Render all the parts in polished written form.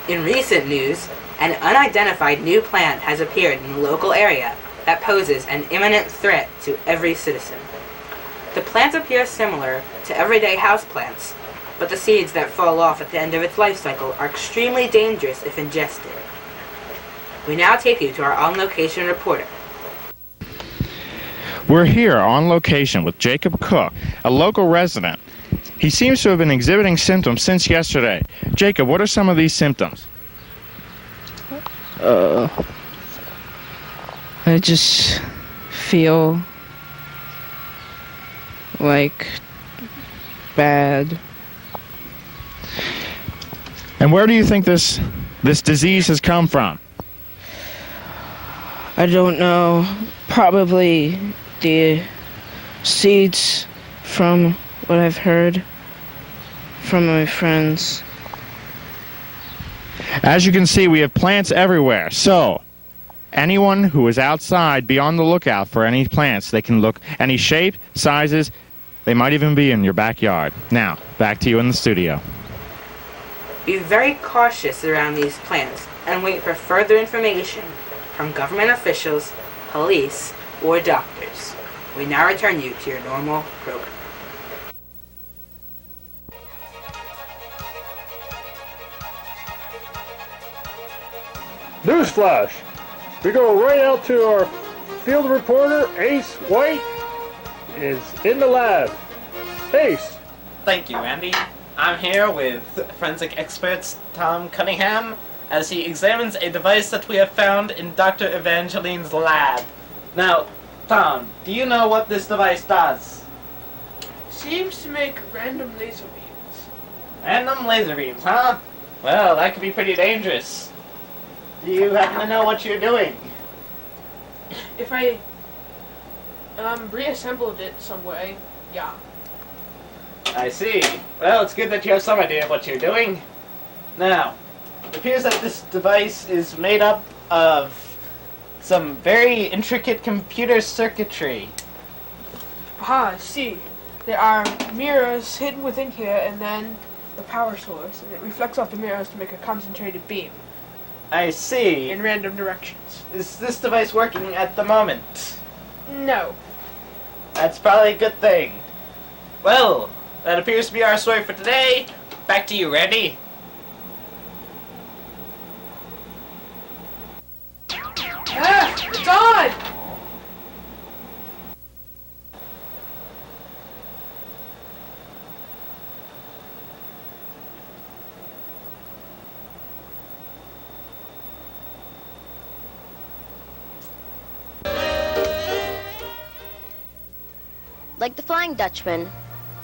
In recent news, an unidentified new plant has appeared in the local area that poses an imminent threat to every citizen. The plant appears similar to everyday houseplants, but the seeds that fall off at the end of its life cycle are extremely dangerous if ingested. We now take you to our on-location reporter. We're here on location with Jacob Cook, a local resident. He seems to have been exhibiting symptoms since yesterday. Jacob, what are some of these symptoms? I just feel like bad. And where do you think this disease has come from? I don't know. Probably the seeds, from what I've heard from my friends. As you can see, we have plants everywhere. So, anyone who is outside, be on the lookout for any plants. They can look any shape, sizes. They might even be in your backyard. Now, back to you in the studio. Be very cautious around these plants and wait for further information from government officials, police, or doctors. We now return you to your normal program. Newsflash! We go right out to our field reporter, Ace White, is in the lab. Ace! Thank you, Andy. I'm here with forensic experts Tom Cunningham as he examines a device that we have found in Dr. Evangeline's lab. Now, Tom, do you know what this device does? Seems to make random laser beams. Random laser beams, huh? Well, that could be pretty dangerous. Do you happen to know what you're doing? If I reassembled it some way, yeah. I see. Well, it's good that you have some idea of what you're doing. Now, it appears that this device is made up of some very intricate computer circuitry. Aha, I see. There are mirrors hidden within here, and then the power source, and it reflects off the mirrors to make a concentrated beam I see. in random directions. Is this device working at the moment? No. That's probably a good thing. Well, that appears to be our story for today. Back to you, Randy. Ah! It's on! Like the Flying Dutchman,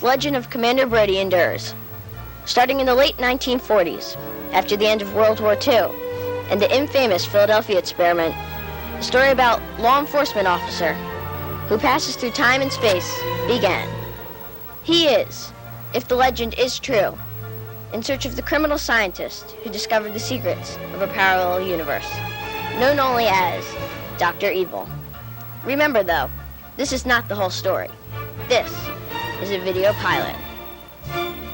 the legend of Commander Brody endures. Starting in the late 1940s, after the end of World War II, and the infamous Philadelphia experiment, a story about law enforcement officer who passes through time and space began. He is, if the legend is true, in search of the criminal scientist who discovered the secrets of a parallel universe, known only as Dr. Evil. Remember though, this is not the whole story. This is a video pilot.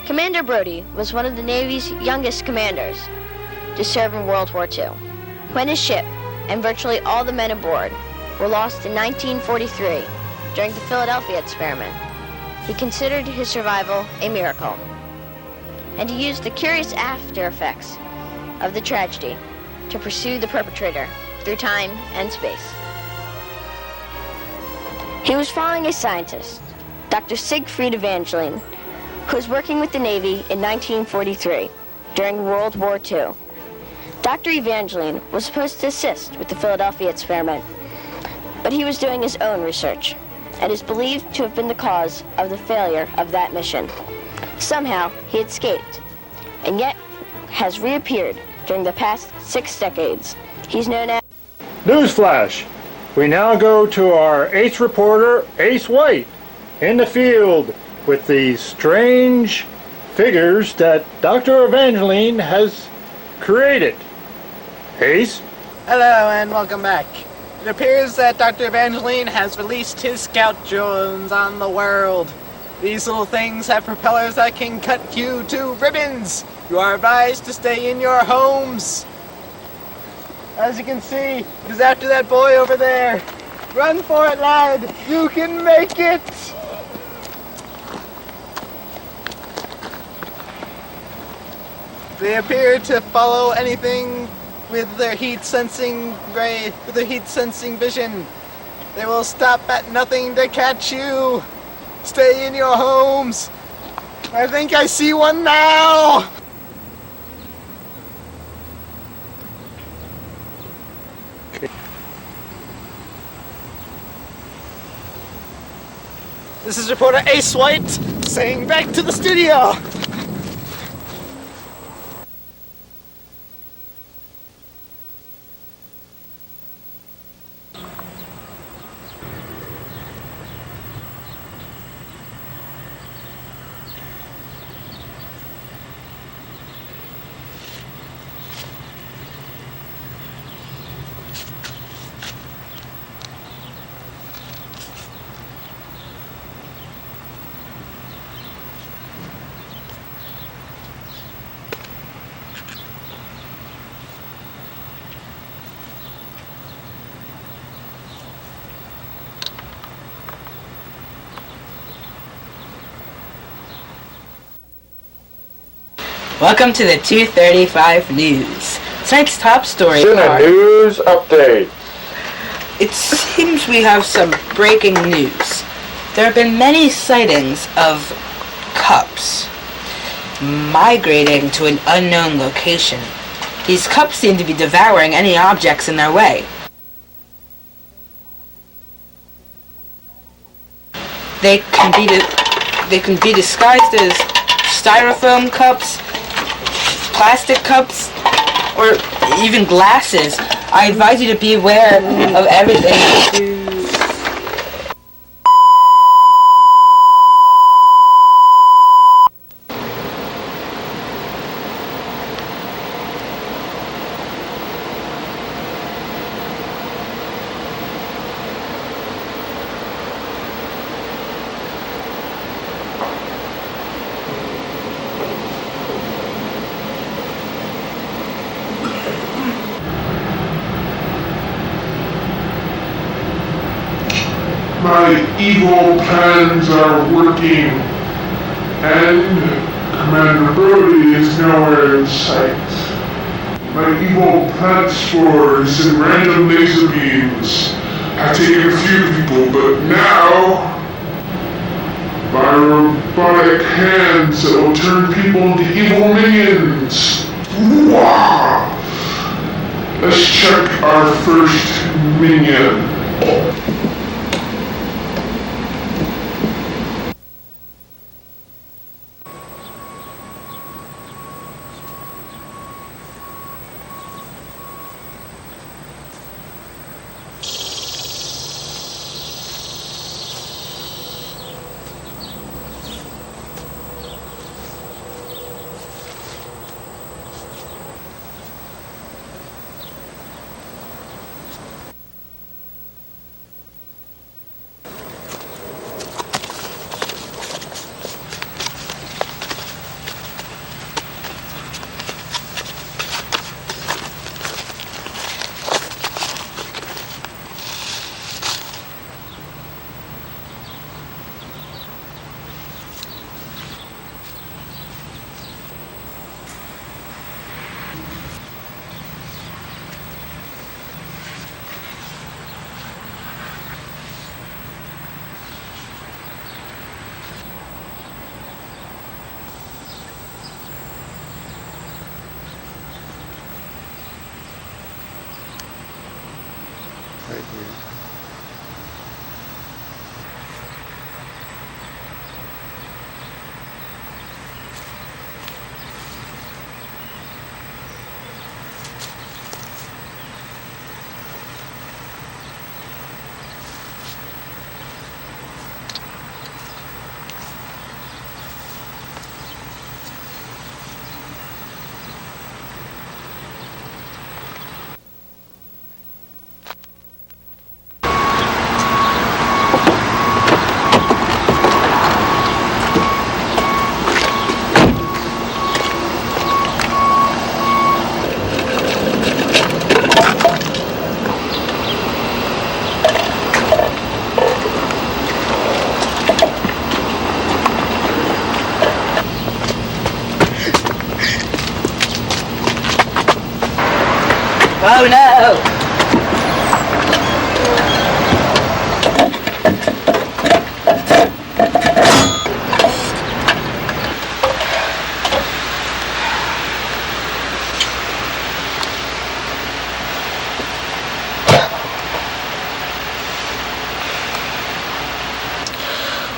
Commander Brody was one of the Navy's youngest commanders to serve in World War II. When his ship and virtually all the men aboard were lost in 1943 during the Philadelphia experiment, he considered his survival a miracle. And he used the curious after effects of the tragedy to pursue the perpetrator through time and space. He was following a scientist, Dr. Siegfried Evangeline, who was working with the Navy in 1943 during World War II. Dr. Evangeline was supposed to assist with the Philadelphia experiment, but he was doing his own research and is believed to have been the cause of the failure of that mission. Somehow, he escaped, and yet has reappeared during the past 6 decades. He's known as... Newsflash! We now go to our Ace reporter, Ace White, in the field with these strange figures that Dr. Evangeline has created. Ace? Hello and welcome back. It appears that Dr. Evangeline has released his scout drones on the world. These little things have propellers that can cut you to ribbons. You are advised to stay in your homes. As you can see, it is after that boy over there. Run for it, lad. You can make it. They appear to follow anything with their heat-sensing vision. They will stop at nothing to catch you. Stay in your homes. I think I see one now. This is reporter Ace White saying back to the studio. Welcome to the 235 News. Tonight's top story News update. It seems we have some breaking news. There have been many sightings of cups migrating to an unknown location. These cups seem to be devouring any objects in their way. They can be disguised as styrofoam cups, plastic cups, or even glasses. I advise you to be aware of everything. My evil plans are working, and Commander Brody is nowhere in sight. My evil plant spores and random laser beams have taken a few people, but now my robotic hands that will turn people into evil minions. Wow! Let's check our first minion. Right here. Oh no!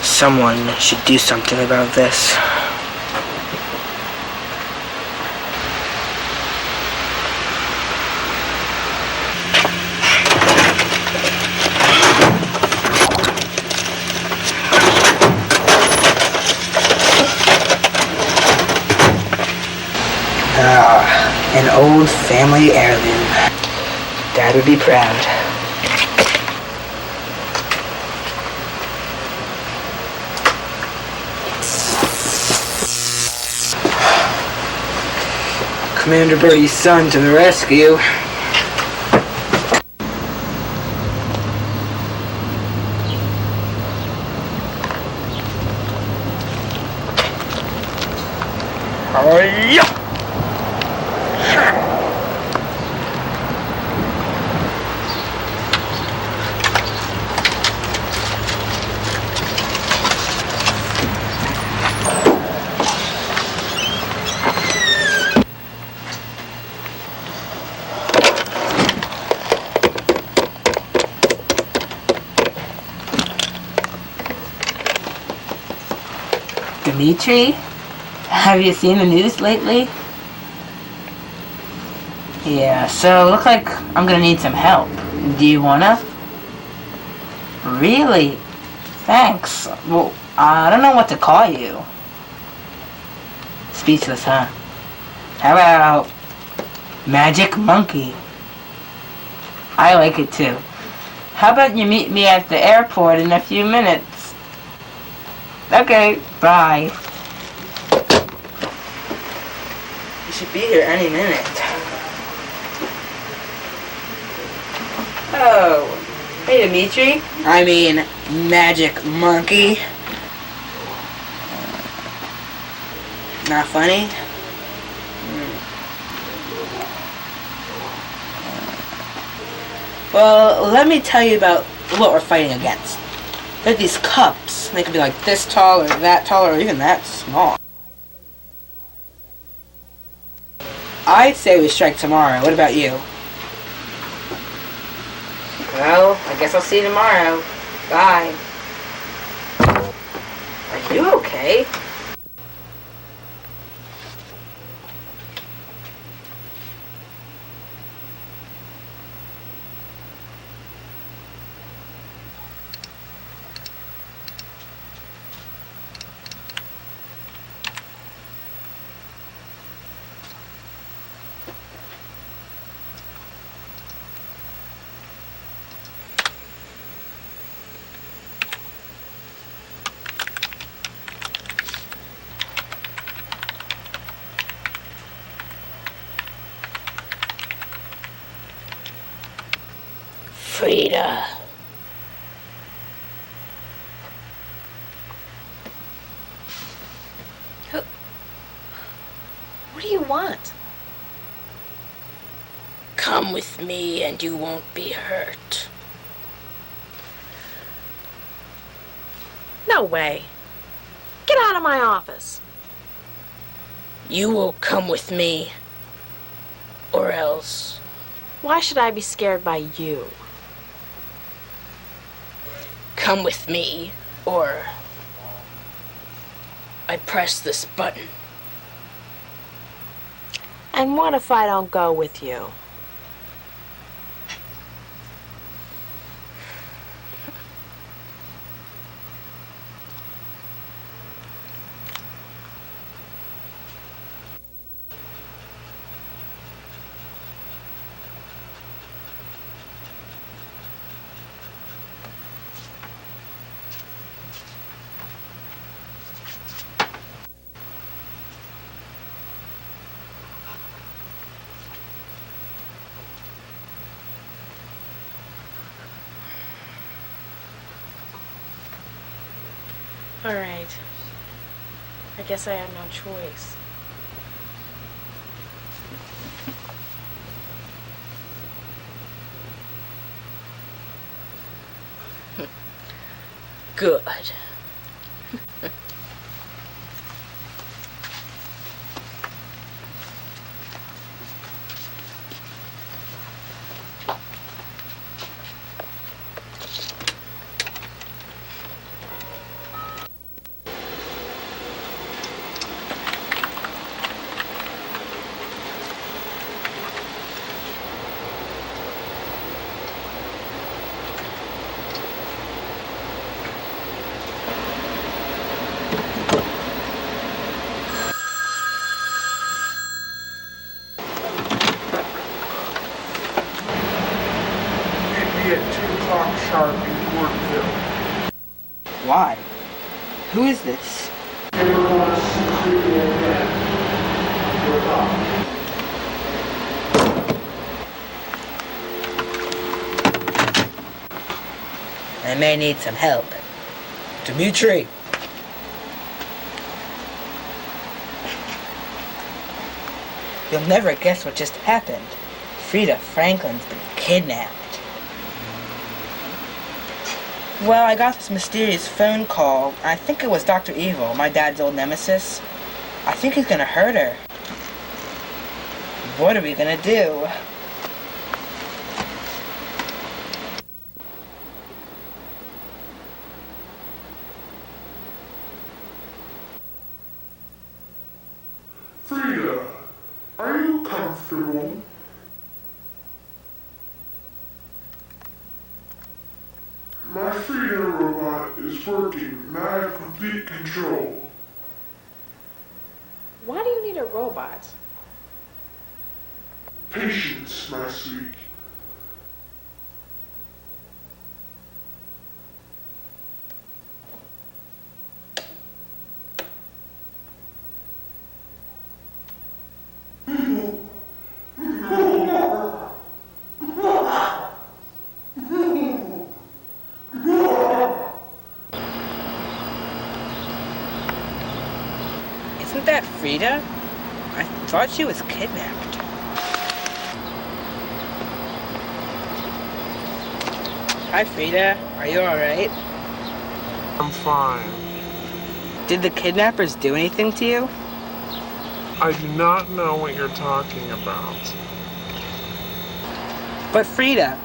Someone should do something about this. An old family heirloom. Dad would be proud. Commander Brody's son to the rescue. Dimitri? Have you seen the news lately? Yeah, so looks like I'm gonna need some help. Do you wanna? Really? Thanks. Well, I don't know what to call you. Speechless, huh? How about Magic Monkey? I like it too. How about you meet me at the airport in a few minutes? Okay, bye. You should be here any minute. Oh, hey Dimitri. I mean, Magic Monkey. Not funny? Well, let me tell you about what we're fighting against. They're these cups. They could be like this tall or that tall or even that small. I'd say we strike tomorrow. What about you? Well, I guess I'll see you tomorrow. Bye. Are you okay? Frida. What do you want? Come with me and you won't be hurt. No way. Get out of my office. You will come with me, or else. Why should I be scared by you? Come with me, or I press this button. And what if I don't go with you? All right. I guess I have no choice. Good. At 2 o'clock sharp in Portville. Why? Who is this? Everyone secretly ahead. Look up. I may need some help. Dimitri! You'll never guess what just happened. Frida Franklin's been kidnapped. Well, I got this mysterious phone call. I think it was Dr. Evil, my dad's old nemesis. I think he's gonna hurt her. What are we gonna do? Frida, are you comfortable? My Frida robot is working, and I have complete control. Why do you need a robot? Patience, my sweet. Isn't that Frida? I thought she was kidnapped. Hi, Frida. Are you alright? I'm fine. Did the kidnappers do anything to you? I do not know what you're talking about. But Frida,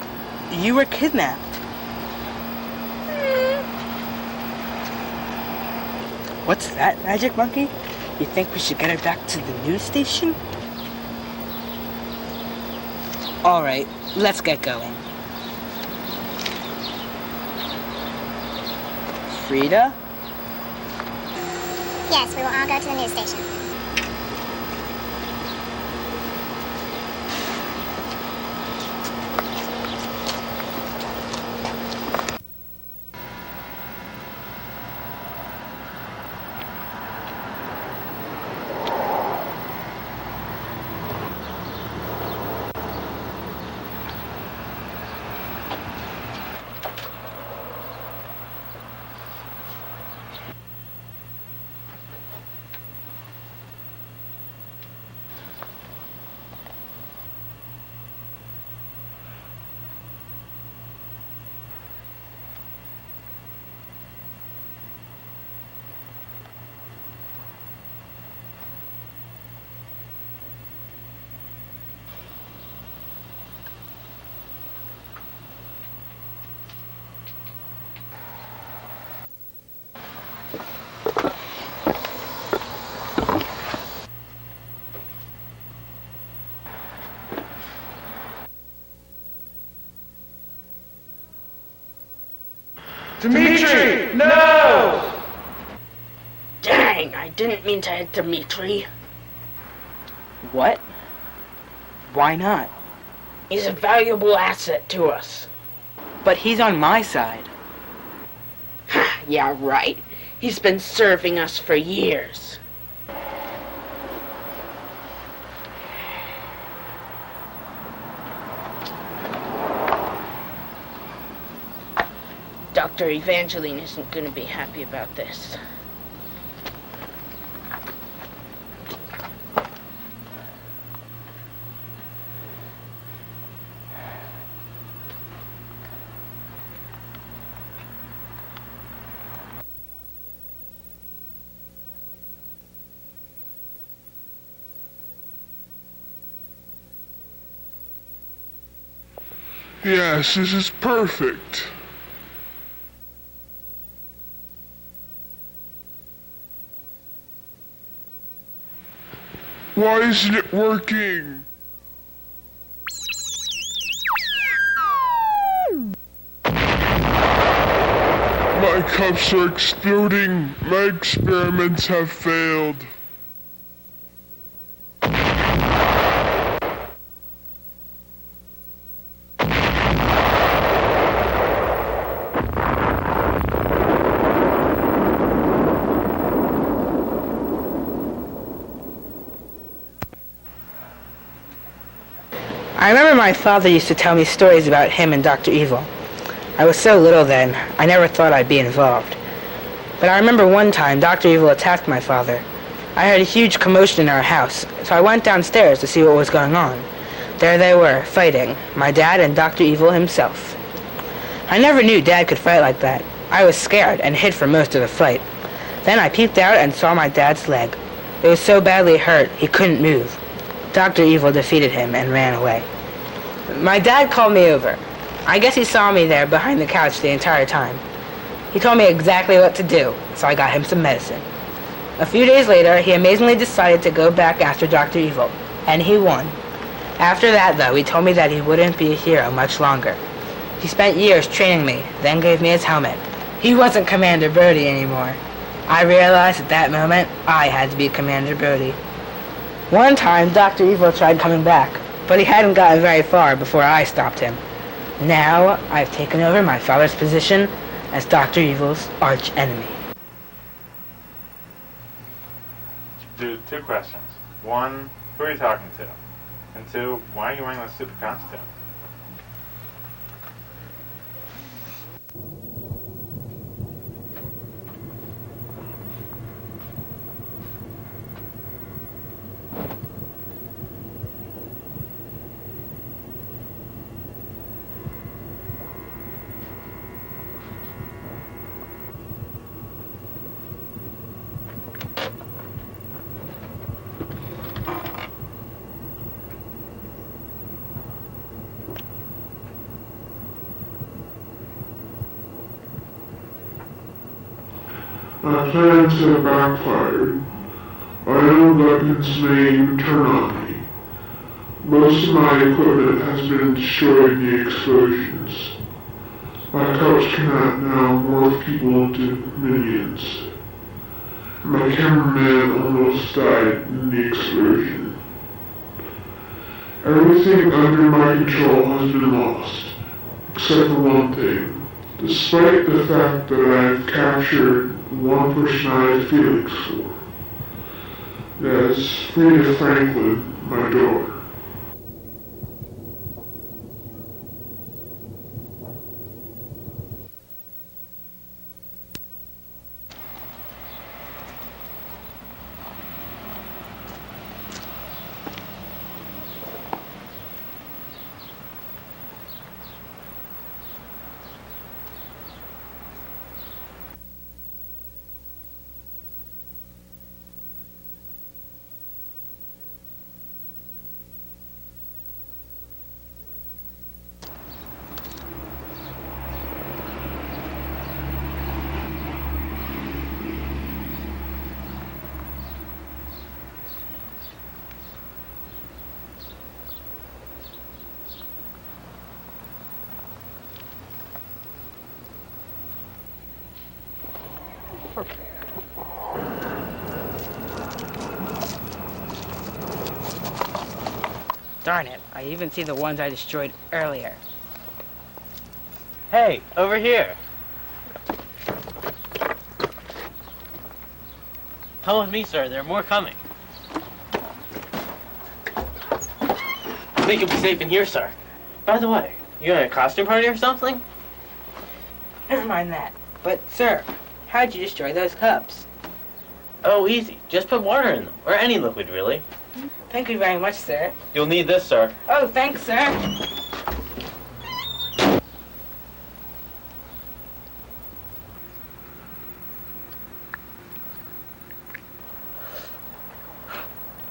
you were kidnapped. What's that, Magic Monkey? You think we should get her back to the news station? Alright, let's get going. Frida? Yes, we will all go to the news station. Dimitri, no! Dang, I didn't mean to hit Dimitri. What? Why not? He's a valuable asset to us. But he's on my side. Yeah, right. He's been serving us for years. Dr. Evangeline isn't going to be happy about this. Yes, this is perfect. Why isn't it working? My cups are exploding. My experiments have failed. I remember my father used to tell me stories about him and Dr. Evil. I was so little then, I never thought I'd be involved. But I remember one time Dr. Evil attacked my father. I heard a huge commotion in our house, so I went downstairs to see what was going on. There they were, fighting, my dad and Dr. Evil himself. I never knew Dad could fight like that. I was scared and hid for most of the fight. Then I peeped out and saw my dad's leg. It was so badly hurt, he couldn't move. Dr. Evil defeated him and ran away. My dad called me over. I guess he saw me there behind the couch the entire time. He told me exactly what to do, so I got him some medicine. A few days later, he amazingly decided to go back after Dr. Evil, and he won. After that, though, he told me that he wouldn't be a hero much longer. He spent years training me, then gave me his helmet. He wasn't Commander Brody anymore. I realized at that moment I had to be Commander Brody. One time, Dr. Evil tried coming back, but he hadn't gotten very far before I stopped him. Now, I've taken over my father's position as Dr. Evil's arch enemy. Dude, 2 questions. 1, who are you talking to? And 2, why are you wearing that stupid costume? My plans have backfired. Ion weapons may even turn on me. Most of my equipment has been destroyed in the explosions. My cups cannot now morph people into minions. My cameraman almost died in the explosion. Everything under my control has been lost, except for one thing. Despite the fact that I have captured one person I have feelings for. That is Frida Franklin, my daughter. Darn it, I even see the ones I destroyed earlier. Hey, over here. Come with me, sir. There are more coming. I think you'll be safe in here, sir. By the way, you in a costume party or something? Never mind that. But, sir, how'd you destroy those cups? Oh, easy. Just put water in them. Or any liquid, really. Thank you very much, sir. You'll need this, sir. Oh, thanks, sir.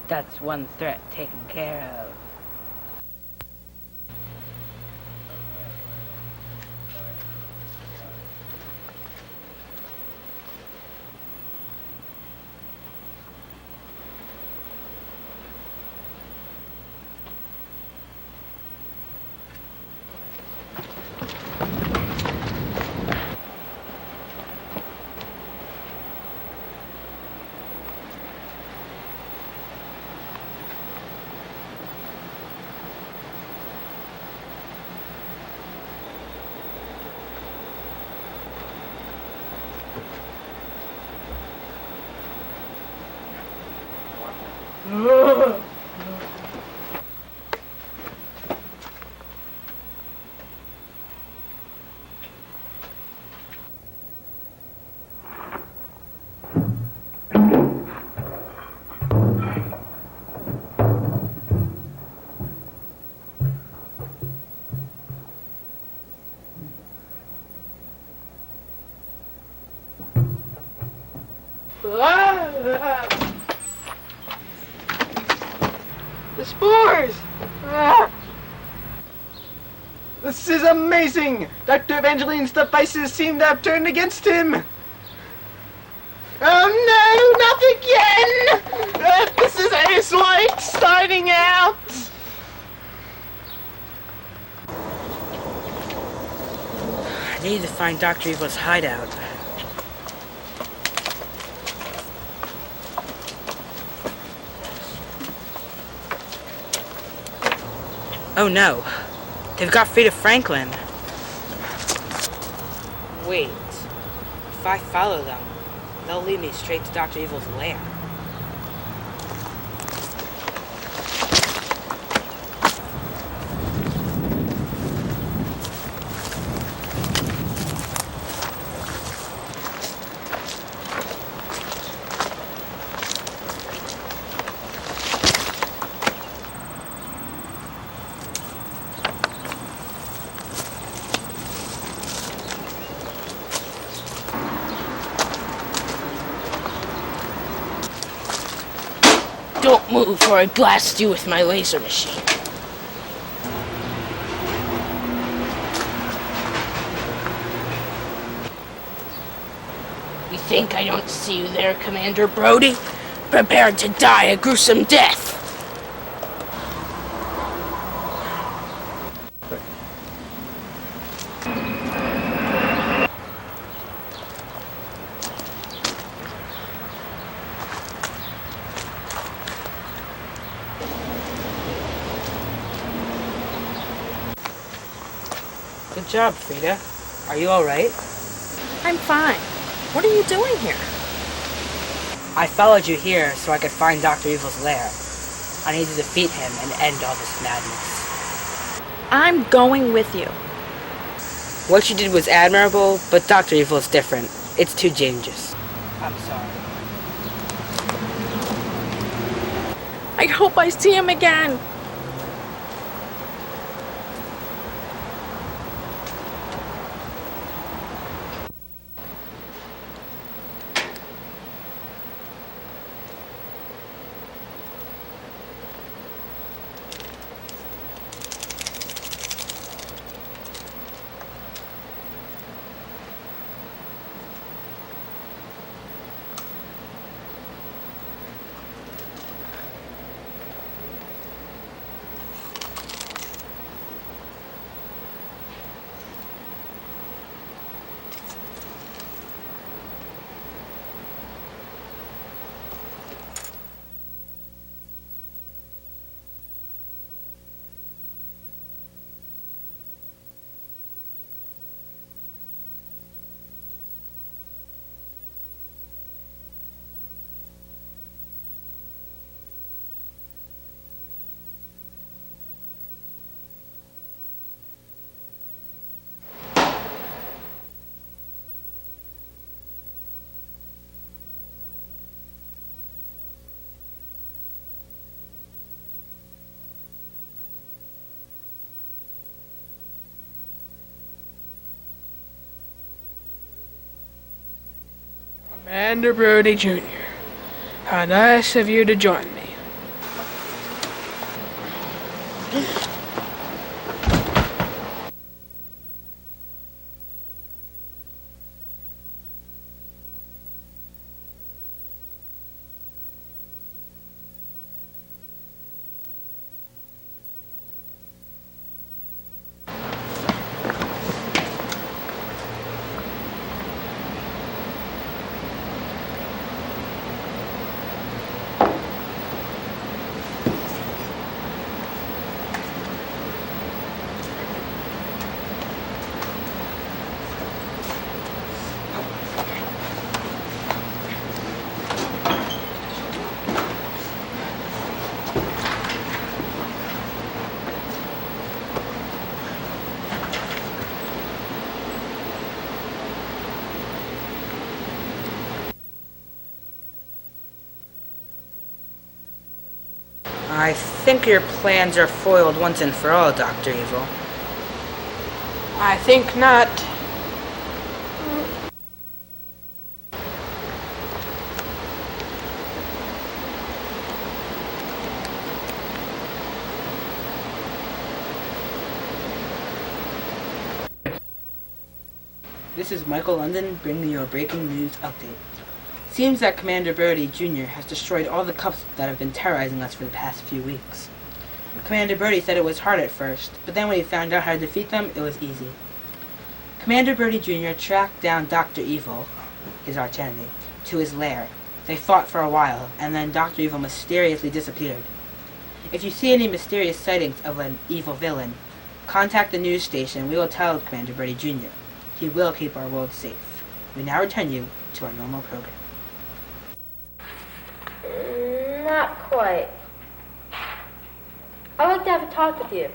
That's one threat taken care of. The spores! This is amazing! Dr. Evangeline's devices seem to have turned against him! Oh no, not again! This is Ace White starting out! I need to find Dr. Evil's hideout. Oh no, they've got Frida Franklin. Wait, if I follow them, they'll lead me straight to Dr. Evil's lair. Don't move or I blast you with my laser machine. You think I don't see you there, Commander Brody? Prepared to die a gruesome death. Good job, Frida. Are you alright? I'm fine. What are you doing here? I followed you here so I could find Dr. Evil's lair. I need to defeat him and end all this madness. I'm going with you. What you did was admirable, but Dr. Evil's different. It's too dangerous. I'm sorry. I hope I see him again. Commander Brody Jr., how nice of you to join me. I think your plans are foiled once and for all, Dr. Evil. I think not. This is Michael London bringing you a breaking news update. Seems that Commander Brody Jr. has destroyed all the cups that have been terrorizing us for the past few weeks. Commander Brody said it was hard at first, but then when he found out how to defeat them, it was easy. Commander Brody Jr. tracked down Dr. Evil, his archenemy, to his lair. They fought for a while, and then Dr. Evil mysteriously disappeared. If you see any mysterious sightings of an evil villain, contact the news station. We will tell Commander Brody Jr. He will keep our world safe. We now return you to our normal program. Not quite. I'd like to have a talk with you.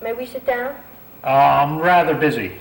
May we sit down? I'm rather busy.